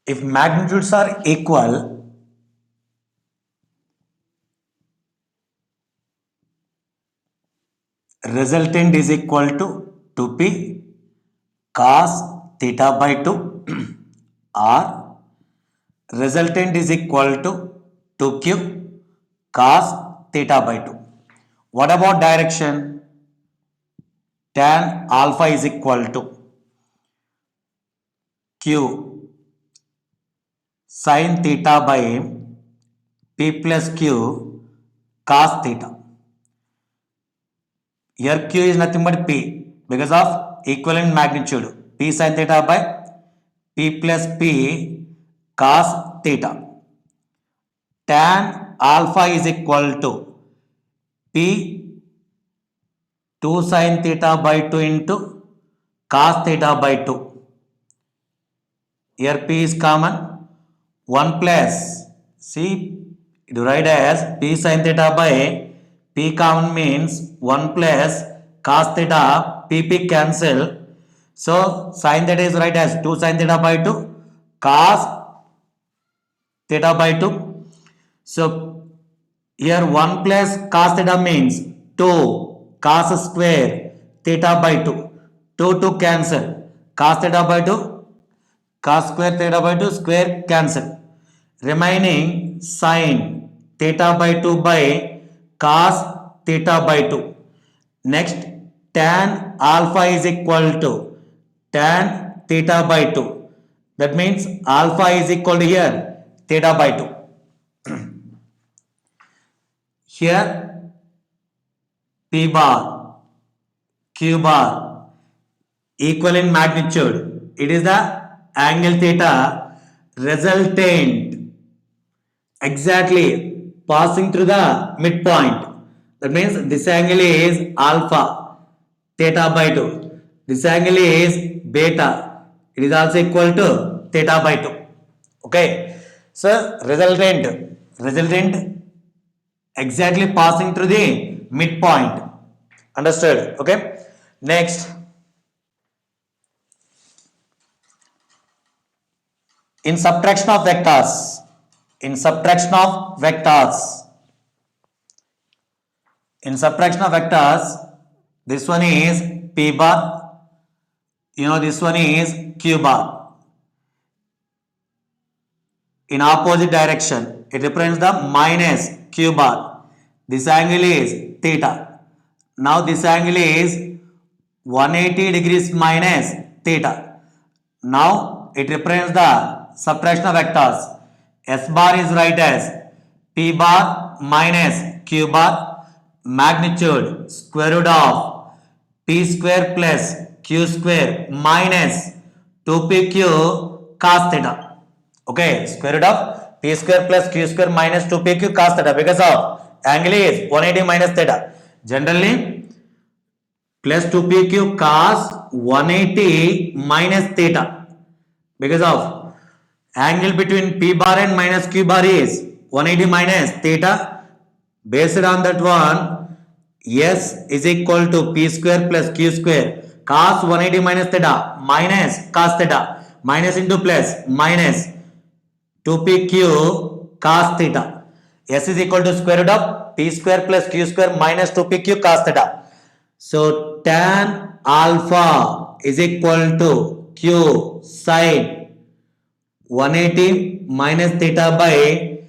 If magnitudes are equal, resultant is equal to 2p cos theta by 2 or resultant is equal to 2q cos theta by 2. What about direction? Tan alpha is equal to q sin theta by p plus q cos theta. Here q is nothing but p because of equivalent magnitude. P sin theta by p plus p cos theta. Tan alpha is equal to p 2 sin theta by 2 into cos theta by 2. Here p is common. 1 plus, see, it write as p sin theta by p common means 1 plus cos theta, pp cancel. So sin theta is write as 2 sin theta by 2 cos theta by 2. So here 1 plus cos theta means 2 cos square theta by 2. 2 to cancel. Cos theta by 2 cos square theta by 2 square cancel. Remaining sin theta by 2 by cos theta by 2. Next tan alpha is equal to tan theta by 2. That means alpha is equal to here theta by 2. Here p bar, q bar equal in magnitude. It is the angle theta resultant exactly passing through the midpoint. That means this angle is alpha theta by 2. This angle is beta. It is also equal to theta by 2. Okay. So resultant exactly passing through the midpoint. Understood? Okay. Next, in subtraction of vectors, in subtraction of vectors, in subtraction of vectors, this one is p bar, this one is q bar. In opposite direction, it represents the minus q bar. This angle is theta. Now this angle is 180 degrees minus theta. Now it represents the subtraction of vectors. S bar is write as p bar minus q bar, magnitude square root of p square plus q square minus 2pq cos theta. Okay, square root of p square plus q square minus 2pq cos theta because of angle is 180 minus theta. Generally, plus 2pq cos 180 minus theta because of angle between p bar and minus q bar is 180 minus theta. Based on that one, s is equal to p square plus q square cos 180 minus theta minus cos theta, minus into plus minus 2pq cos theta. S is equal to square root of p square plus q square minus 2pq cos theta. So tan alpha is equal to q sin 180 minus theta by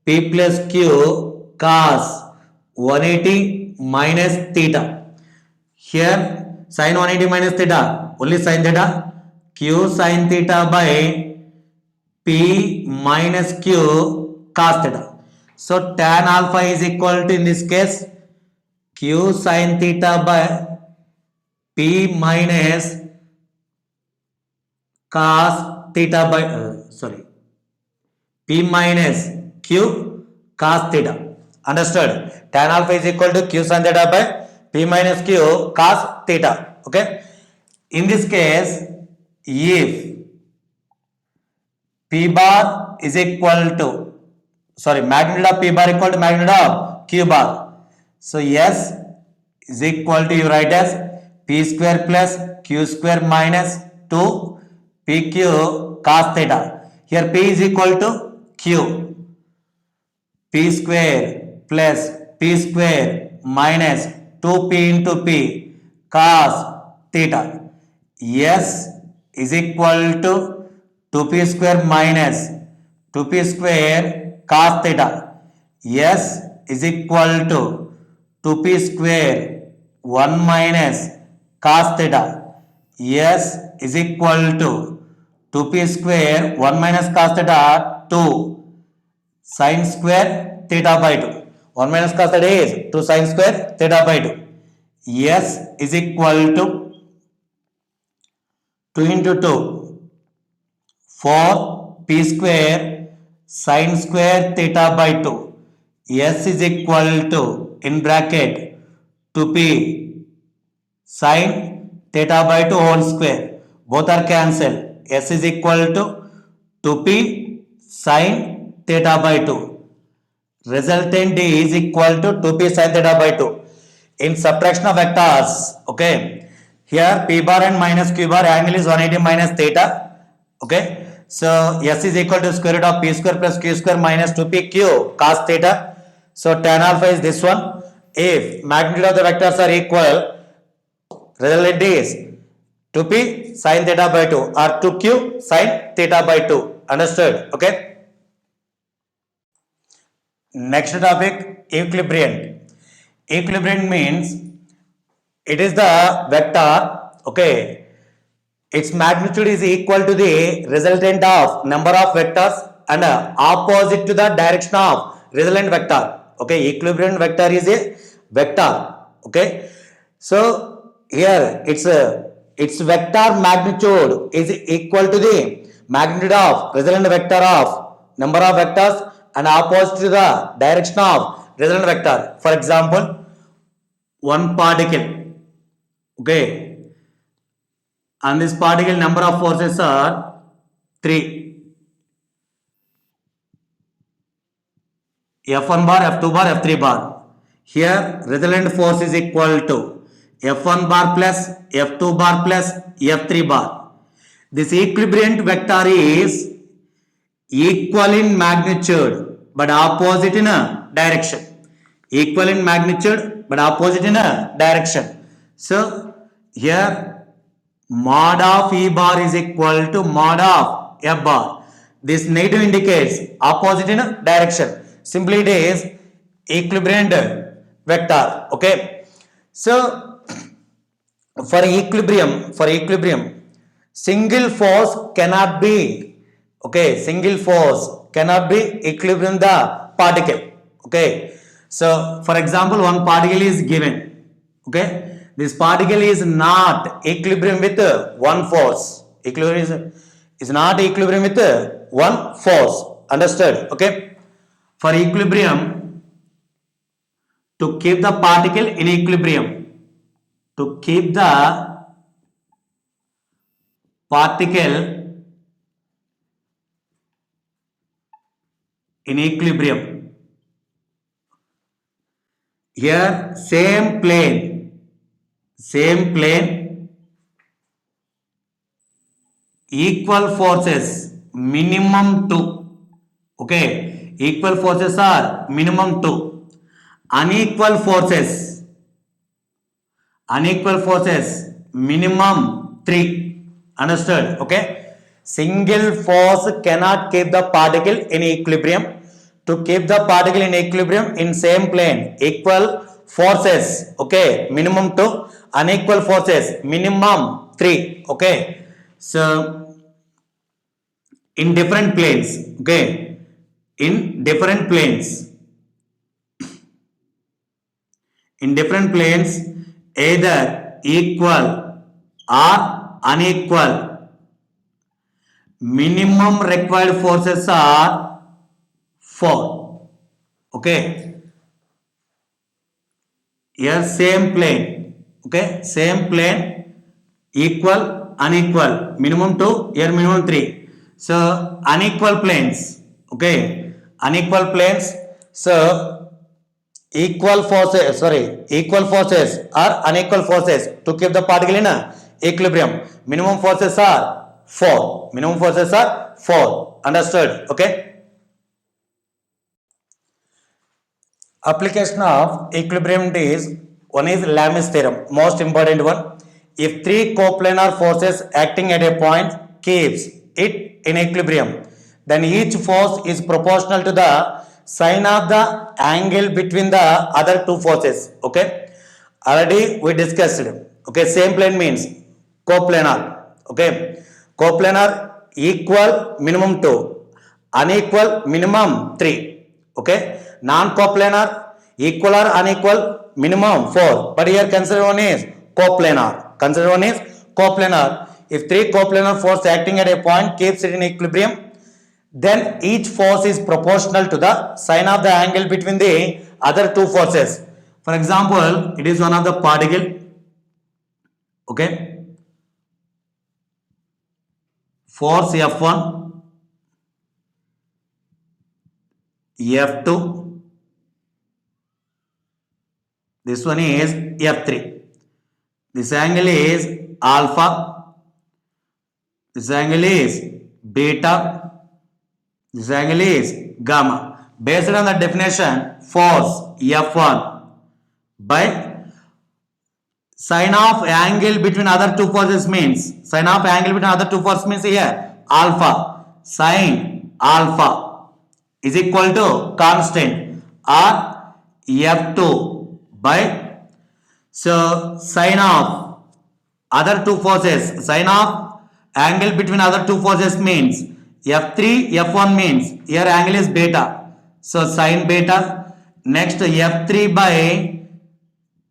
p plus q cos 180 minus theta. Here sin 180 minus theta, only sin theta, q sin theta by p minus q cos theta. So tan alpha is equal to, in this case, q sin theta by p minus cos theta by p minus q cos theta. Understood? Tan alpha is equal to q sin theta by p minus q cos theta. Okay. In this case, if p bar is equal to, magnitude of p bar equal to magnitude of q bar. So s is equal to, you write as p square plus q square minus 2 pq cos theta. Here P is equal to Q. P square plus P square minus 2P into P cos theta. S is equal to 2P square minus 2P square cos theta. S is equal to 2P square 1 minus cos theta. S is equal to 2P square 1 minus cos theta 2 sin square theta by 2. 1 minus cos theta is 2 sin square theta by 2. S is equal to 2 into 2 4 P square sin square theta by 2. S is equal to in bracket 2P sin theta by 2 whole square. Both are cancelled. S is equal to 2P sin theta by 2. Resultant is equal to 2P sin theta by 2. In subtraction of vectors, okay, here P bar and minus Q bar angle is 180 minus theta. Okay, so S is equal to square root of P square plus Q square minus 2PQ cos theta. So tan alpha is this one. If magnitude of the vectors are equal, resultant is 2P sin theta by 2 or 2Q sin theta by 2. Understood? Okay. Next topic, equilibrium. Equilibrium means it is the vector, okay, its magnitude is equal to the resultant of number of vectors and opposite to the direction of resultant vector. Okay, equilibrium vector is a vector. Okay, so here its vector magnitude is equal to the magnitude of resultant vector of number of vectors and opposite to the direction of resultant vector. For example, one particle, okay, and this particle number of forces are 3. F1 bar, F2 bar, F3 bar. Here resultant force is equal to F1 bar plus F2 bar plus F3 bar. This equilibrium vector is equal in magnitude but opposite in a direction. Equal in magnitude but opposite in a direction. So here mod of E bar is equal to mod of F bar. This negative indicates opposite in a direction. Simply it is equilibrium vector. Okay. So for equilibrium, single force cannot be, okay, single force cannot be equilibrium the particle. Okay. So for example, one particle is given. Okay. This particle is not equilibrium with one force. Equilibrium is not equilibrium with one force. Understood? Okay. For equilibrium, to keep the particle in equilibrium, to keep the particle in equilibrium, here same plane, equal forces minimum 2. Okay, equal forces are minimum 2. Unequal forces minimum 3. Understood? Okay. Single force cannot keep the particle in equilibrium. To keep the particle in equilibrium in same plane, equal forces, okay, minimum 2, unequal forces minimum 3. Okay. So in different planes, okay, in different planes, either equal or unequal, minimum required forces are 4. Okay, here same plane, okay, same plane, equal, unequal, minimum 2, here minimum 3. So unequal planes, okay, unequal planes. So equal forces or unequal forces to keep the particle in equilibrium. Minimum forces are 4. Minimum forces are 4. Understood? Okay. Application of equilibrium is one is Lami's theorem, most important one. If three coplanar forces acting at a point keeps it in equilibrium, then each force is proportional to the sine of the angle between the other two forces. Okay, already we discussed. Okay, same plane means coplanar. Okay, coplanar equal minimum 2, unequal minimum 3. Okay, non-coplanar equal or unequal minimum 4, but here consider one is coplanar. Consider one is coplanar. If three coplanar force acting at a point keeps it in equilibrium, then each force is proportional to the sine of the angle between the other two forces. For example, it is one of the particle. Okay, force F1, F2, this one is F3. This angle is alpha, this angle is beta, this angle is gamma. Based on the definition, force F1 by sine of angle between other two forces means, sine of angle between other two forces means here alpha, sine alpha is equal to constant or F2 by, so sine of other two forces, sine of angle between other two forces means F3, F1 means here angle is beta, so sine beta. Next F3 by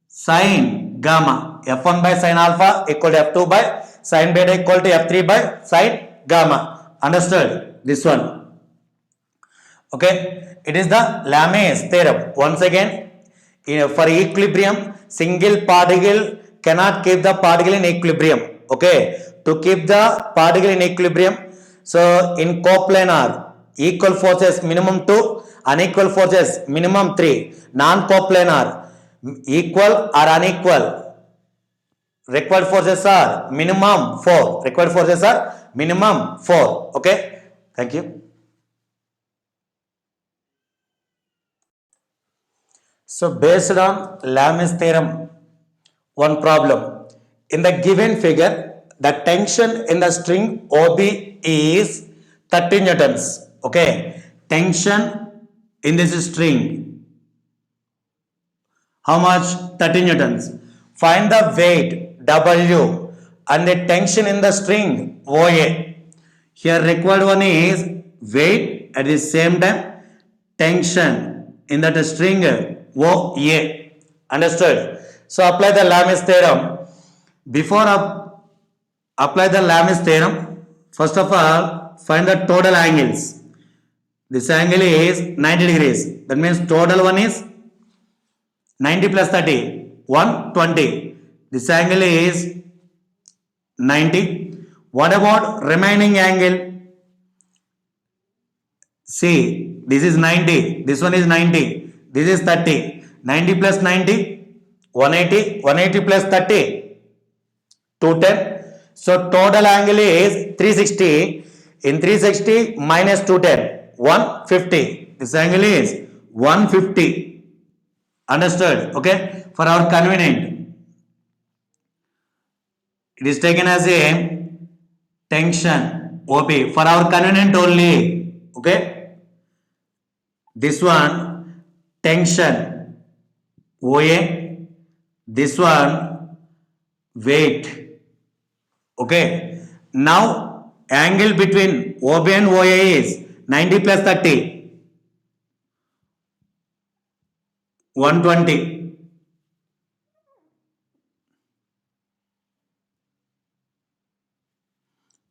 sine gamma, F1 by sine alpha equal to F2 by sine beta equal to F3 by sine gamma. Understood this one? Okay, it is the Lami's theorem. Once again, for equilibrium, single particle cannot keep the particle in equilibrium. Okay, to keep the particle in equilibrium, so in coplanar, equal forces minimum 2, unequal forces minimum 3, non-coplanar, equal or unequal, required forces are minimum 4. Required forces are minimum 4. Okay, thank you. So based on Lami's theorem, one problem. In the given figure, the tension in the string OB is 30 newtons. Okay, tension in this string, how much? 30 newtons. Find the weight W and the tension in the string OA. Here required one is weight, at the same time tension in that string OA. Understood? So apply the Lami's theorem. Before apply the Lami's theorem, first of all find the total angles. This angle is 90 degrees. That means total one is 90 plus 30, 120. This angle is 90. What about remaining angle? See, this is 90, this one is 90, this is 30. 90 plus 90, 180, 180 plus 30, 210. So total angle is 360. In 360 minus 210, 150. This angle is 150. Understood? Okay. For our convenient, it is taken as a tension OP for our convenient only. Okay. This one tension OA. This one weight. Okay. Now angle between OB and OA is 90 plus 30, 120.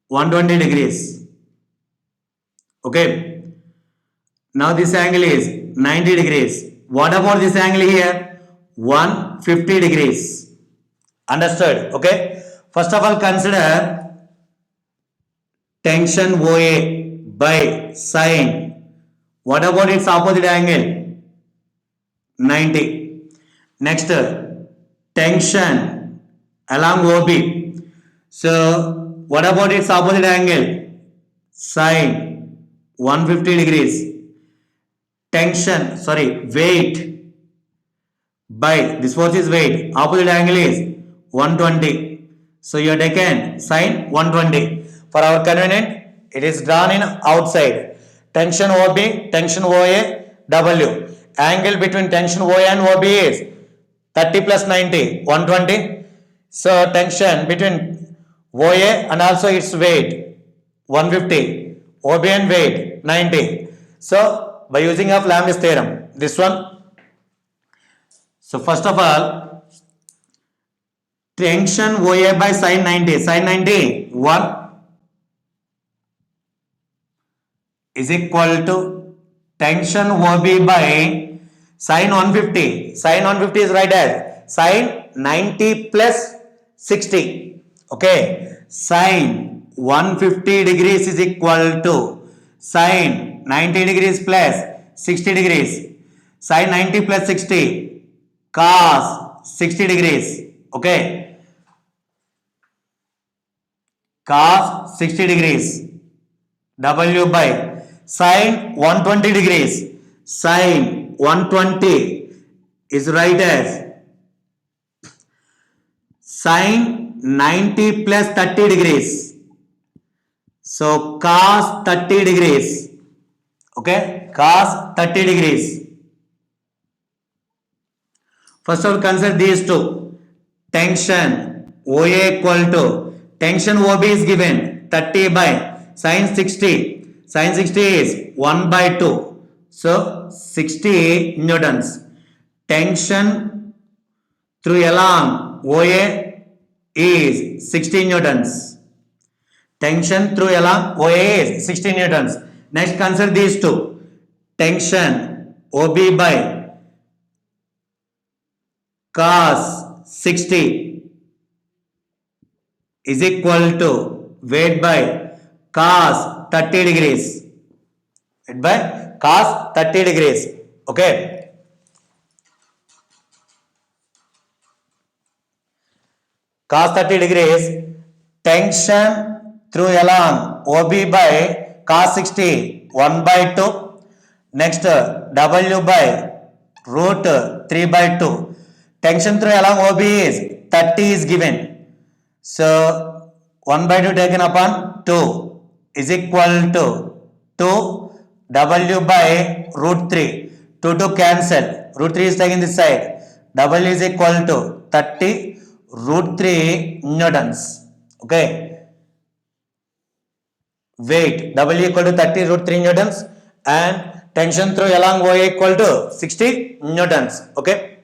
120 degrees. Okay. Now this angle is 90 degrees. What about this angle here? 150 degrees. Understood? Okay. First of all, consider tension OA by sine. What about its opposite angle? 90. Next, tension along OB. So What about its opposite angle? Sine 150 degrees. Weight by this force is weight. Opposite angle is 120. So you have taken sine 120. For our convenience, it is drawn in outside. Tension OB, tension OA, W. Angle between tension OA and OB is 30 plus 90, 120. So tension between OA and also its weight 150, OB and weight 90. So by using of Lambda's theorem, this one. So first of all, tension OA by sine 90, sine 90 1 is equal to tension OB by sine 150. Sine 150 is right as sine 90 plus 60. Okay, sine 150 degrees is equal to sine 90 degrees plus 60 degrees. Sine 90 plus 60 cos 60 degrees. Okay, cos 60 degrees. W by sine 120 degrees. Sine 120 is right as sine 90 plus 30 degrees. So cos 30 degrees. Okay, cos 30 degrees. First of all, consider these two. Tension OA equal to tension OB is given 30 by sine 60. Sine 60 is 1 by 2. So 60 newtons. Tension through along OA is 60 newtons. Tension through along OA is 60 newtons. Next, consider these two. Tension OB by cos 60 is equal to weight by cos 30 degrees. Weight by cos 30 degrees. Okay. Cos 30 degrees. Tension through along OB by cos 60 1 by 2. Next, W by root 3 by 2. Tension through along OB is 30 is given. So 1 by 2 taken upon 2 is equal to 2 W by root 3. 2 to cancel. Root 3 is taken this side. W is equal to 30 root 3 newtons. Okay. Weight W equal to 30 root 3 newtons and tension through along OA equal to 60 newtons. Okay.